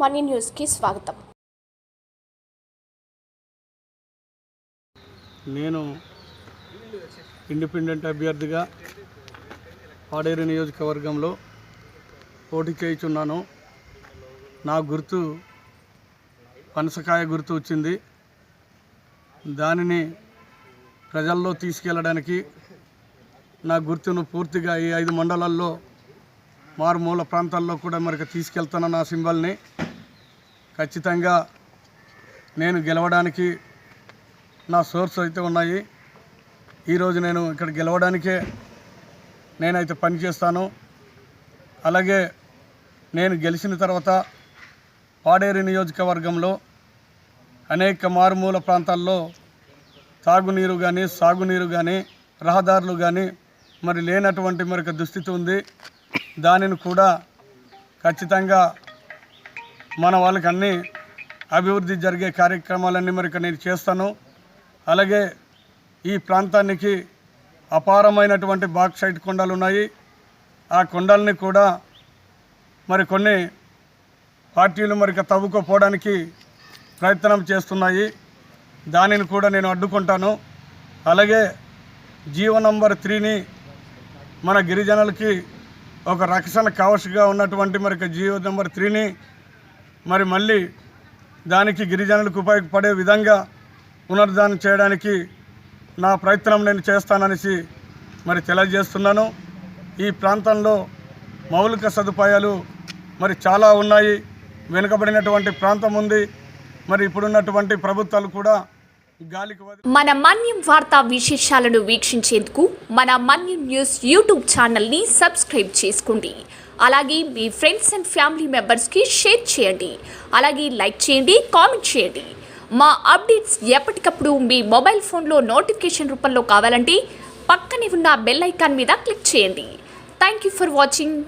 Money న్యూస్కి స్వాగతం. నేను ఇండిపెండెంట్ అభ్యర్థిగా పాడేరు నియోజకవర్గంలో పోటీ చేయుచున్నాను. నా గుర్తు పనసకాయ గుర్తు వచ్చింది. దానిని ప్రజల్లో తీసుకెళ్ళడానికి నా గుర్తును పూర్తిగా ఈ 5 మండలాల్లో మారుమూల ప్రాంతాల్లో కూడా మరి తీసుకెళ్తాను. నా సింబల్ని ఖచ్చితంగా నేను గెలవడానికి నా సోర్స్ అయితే ఉన్నాయి. ఈరోజు నేను ఇక్కడ గెలవడానికే నేనైతే పనిచేస్తాను. అలాగే నేను గెలిచిన తర్వాత పాడేరు నియోజకవర్గంలో అనేక మారుమూల ప్రాంతాల్లో తాగునీరు కానీ సాగునీరు కానీ రహదారులు కానీ మరి లేనటువంటి మరొక దుస్థితి ఉంది. దానిని కూడా ఖచ్చితంగా మన వాళ్ళకి అన్నీ అభివృద్ధి జరిగే కార్యక్రమాలన్నీ మరి నేను చేస్తాను. అలాగే ఈ ప్రాంతానికి అపారమైనటువంటి బాక్సైట్ కొండలు ఉన్నాయి. ఆ కొండల్ని కూడా మరి కొన్ని పార్టీలు మరి తవ్వుకోపోవడానికి ప్రయత్నం చేస్తున్నాయి. దానిని కూడా నేను అడ్డుకుంటాను. అలాగే జీవో నంబర్ 3ని మన గిరిజనులకి ఒక రక్షణ కవచంగా ఉన్నటువంటి మరి జీవో నంబర్ 3ని మరి మళ్ళీ దానికి గిరిజనులకు ఉపయోగపడే విధంగా పునరుద్ధరణ చేయడానికి నా ప్రయత్నం నేను చేస్తాననేసి మరి తెలియజేస్తున్నాను. ఈ ప్రాంతంలో మౌలిక సదుపాయాలు మరి చాలా ఉన్నాయి. వెనుకబడినటువంటి ప్రాంతం ఉంది. మరి ఇప్పుడున్నటువంటి ప్రభుత్వాలు కూడా మన మన్యం వార్తా విశేషాలను వీక్షించేందుకు మన మన్యం న్యూస్ యూట్యూబ్ ఛానల్ని సబ్స్క్రైబ్ చేసుకోండి. అలాగే మీ ఫ్రెండ్స్ అండ్ ఫ్యామిలీ మెంబర్స్కి షేర్ చేయండి. అలాగే లైక్ చేయండి, కామెంట్ చేయండి. మా అప్డేట్స్ ఎప్పటికప్పుడు మీ మొబైల్ ఫోన్లో నోటిఫికేషన్ రూపంలో కావాలంటే పక్కనే ఉన్న బెల్ ఐకాన్ మీద క్లిక్ చేయండి. Thank you for watching.